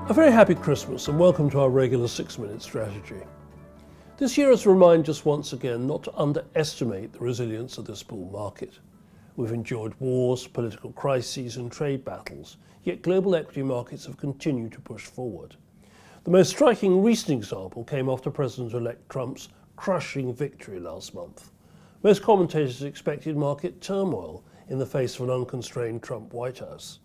A very happy Christmas and welcome to our regular 6-minute strategy. This year has reminded us once again not to underestimate the resilience of this bull market. We've endured wars, political crises and trade battles, yet global equity markets have continued to push forward. The most striking recent example came after President-elect Trump's crushing victory last month. Most commentators expected market turmoil in the face of an unconstrained Trump White House.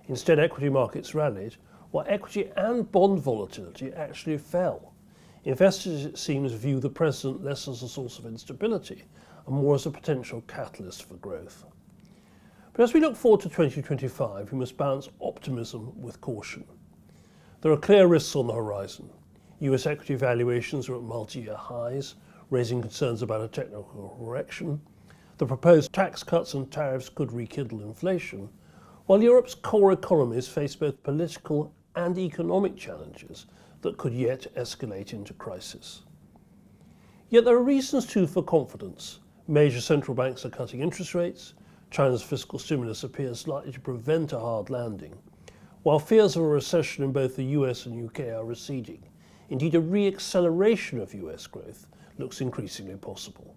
Instead, equity markets rallied, while equity and bond volatility actually fell. Investors, it seems, view the president less as a source of instability and more as a potential catalyst for growth. But as we look forward to 2025, we must balance optimism with caution. There are clear risks on the horizon. US equity valuations are at multi-year highs, raising concerns about a technical correction. The proposed tax cuts and tariffs could rekindle inflation, while Europe's core economies face both political and economic challenges that could yet escalate into crisis. Yet there are reasons too for confidence. Major central banks are cutting interest rates, China's fiscal stimulus appears likely to prevent a hard landing, while fears of a recession in both the US and UK are receding. Indeed, a re-acceleration of US growth looks increasingly possible.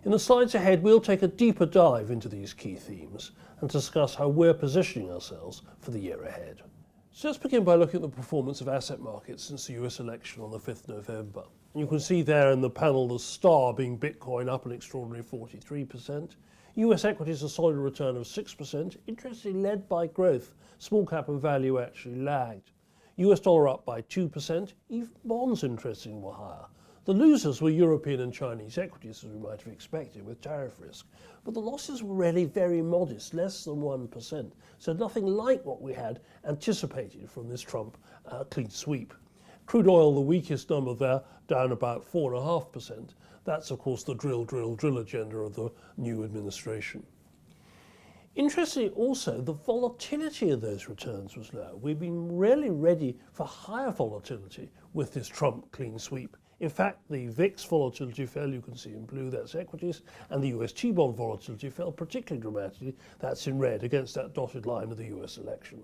In the slides ahead, we'll take a deeper dive into these key themes and discuss how we're positioning ourselves for the year ahead. So let's begin by looking at the performance of asset markets since the US election on the 5th November. You can see there in the panel the star being Bitcoin up an extraordinary 43%. US equities a solid return of 6%, interestingly led by growth. Small cap and value actually lagged. US dollar up by 2%, even bonds interestingly were higher. The losers were European and Chinese equities, as we might have expected, with tariff risk. But the losses were really very modest, less than 1%. So nothing like what we had anticipated from this Trump clean sweep. Crude oil, the weakest number there, down about 4.5%. That's, of course, the drill agenda of the new administration. Interestingly also, the volatility of those returns was low. We've been really ready for higher volatility with this Trump clean sweep. In fact, the VIX volatility fell, you can see in blue, that's equities, and the US T-bond volatility fell particularly dramatically, that's in red, against that dotted line of the US election.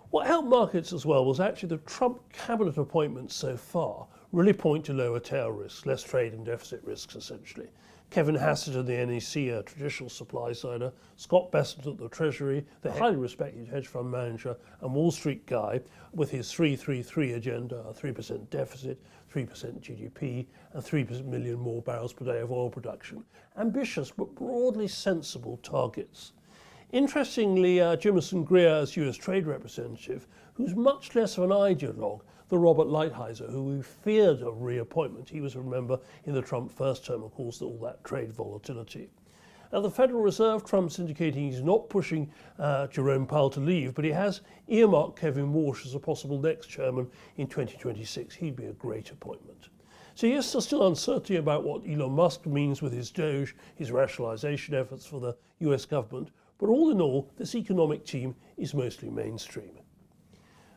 What helped markets as well was actually the Trump cabinet appointments so far really point to lower tail risks, less trade and deficit risks essentially. Kevin Hassett at the NEC, a traditional supply-sider, Scott Bessent at the Treasury, the highly respected hedge fund manager and Wall Street guy with his 3-3-3 agenda, a 3% deficit, 3% GDP and 3 million more barrels per day of oil production. Ambitious but broadly sensible targets. Interestingly, Jimison Greer as US Trade Representative, who's much less of an ideologue than Robert Lighthizer, who we feared a reappointment. He was, remember, in the Trump first term, of course, all that trade volatility. At the Federal Reserve, Trump's indicating he's not pushing Jerome Powell to leave, but he has earmarked Kevin Warsh as a possible next chairman in 2026. He'd be a great appointment. So yes, there's still uncertainty about what Elon Musk means with his Doge, his rationalization efforts for the US government, but all in all, this economic team is mostly mainstream.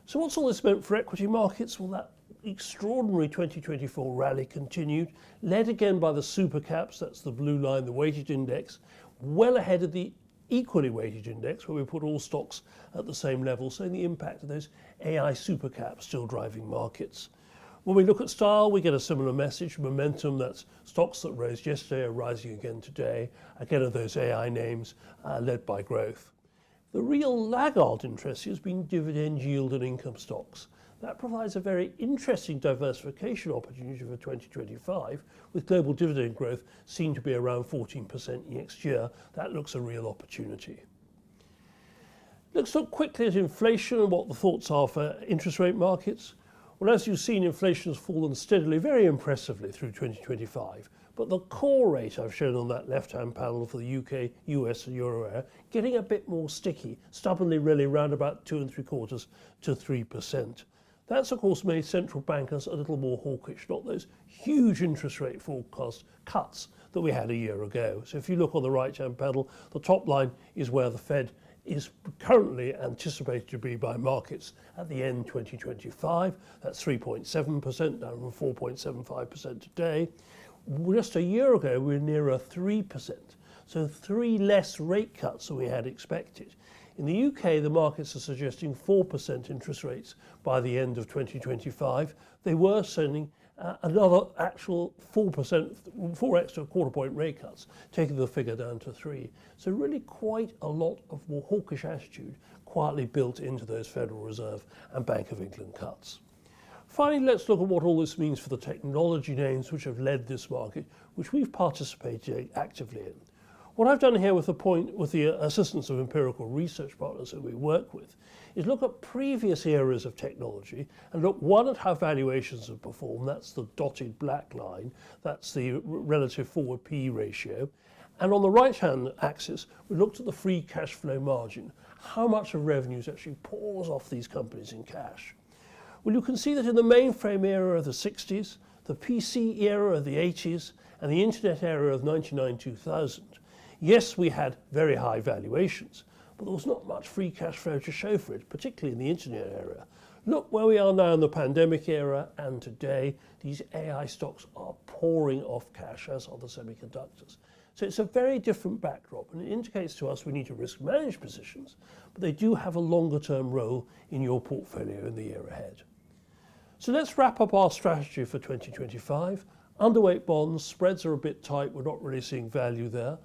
So what's all this meant for equity markets? Well, that extraordinary 2024 rally continued, led again by the super caps, that's the blue line, the weighted index, well ahead of the equally weighted index, where we put all stocks at the same level, so the impact of those AI super caps still driving markets. When we look at style, we get a similar message. Momentum, that's stocks that rose yesterday are rising again today. Again, of those AI names led by growth. The real laggard interest has been dividend yield and income stocks. That provides a very interesting diversification opportunity for 2025, with global dividend growth seen to be around 14% next year. That looks a real opportunity. Let's look quickly at inflation and what the thoughts are for interest rate markets. Well, as you've seen, inflation has fallen steadily, very impressively through 2025. But the core rate I've shown on that left-hand panel for the UK, US and Euro area, getting a bit more sticky, stubbornly really around about 2.75% to 3%. That's, of course, made central bankers a little more hawkish, not those huge interest rate forecast cuts that we had a year ago. So if you look on the right-hand panel, the top line is where the Fed is currently anticipated to be by markets at the end 2025. That's 3.7%, down from 4.75% today. Just a year ago, we were nearer 3%. So 3 less rate cuts than we had expected. In the UK, the markets are suggesting 4% interest rates by the end of 2025. They were sending another actual 4 extra quarter point rate cuts, taking the figure down to 3. So really quite a lot of more hawkish attitude quietly built into those Federal Reserve and Bank of England cuts. Finally, let's look at what all this means for the technology names which have led this market, which we've participated actively in. What I've done here with the assistance of empirical research partners that we work with is look at previous eras of technology and look, one, at how valuations have performed. That's the dotted black line. That's the relative forward PE ratio. And on the right-hand axis, we looked at the free cash flow margin, how much of revenues actually pours off these companies in cash. Well, you can see that in the mainframe era of the 60s, the PC era of the 80s, and the internet era of 99-2000, yes, we had very high valuations, but there was not much free cash flow to show for it, particularly in the internet era. Look where we are now in the pandemic era, and today these AI stocks are pouring off cash, as are the semiconductors. So it's a very different backdrop, and it indicates to us we need to risk manage positions, but they do have a longer term role in your portfolio in the year ahead. So let's wrap up our strategy for 2025. Underweight bonds, spreads are a bit tight, we're not really seeing value there.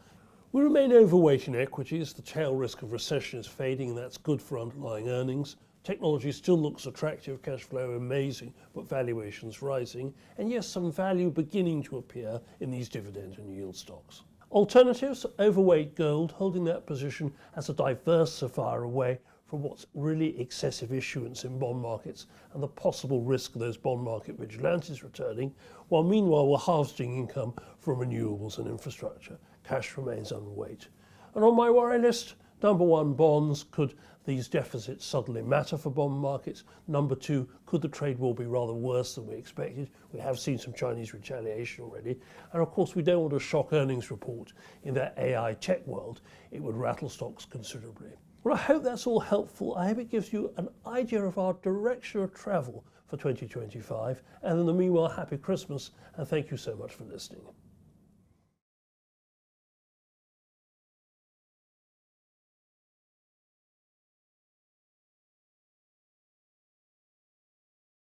We remain overweight in equities. The tail risk of recession is fading, and that's good for underlying earnings. Technology still looks attractive, cash flow amazing, but valuations rising. And yes, some value beginning to appear in these dividend and yield stocks. Alternatives, overweight gold, holding that position as a diversifier away from what's really excessive issuance in bond markets and the possible risk of those bond market vigilantes returning, while meanwhile we're harvesting income from renewables and infrastructure. Cash remains underweight. And on my worry list, number 1, bonds. Could these deficits suddenly matter for bond markets? Number 2, could the trade war be rather worse than we expected? We have seen some Chinese retaliation already. And of course, we don't want a shock earnings report in that AI tech world. It would rattle stocks considerably. Well, I hope that's all helpful. I hope it gives you an idea of our direction of travel for 2025. And in the meanwhile, happy Christmas, and thank you so much for listening.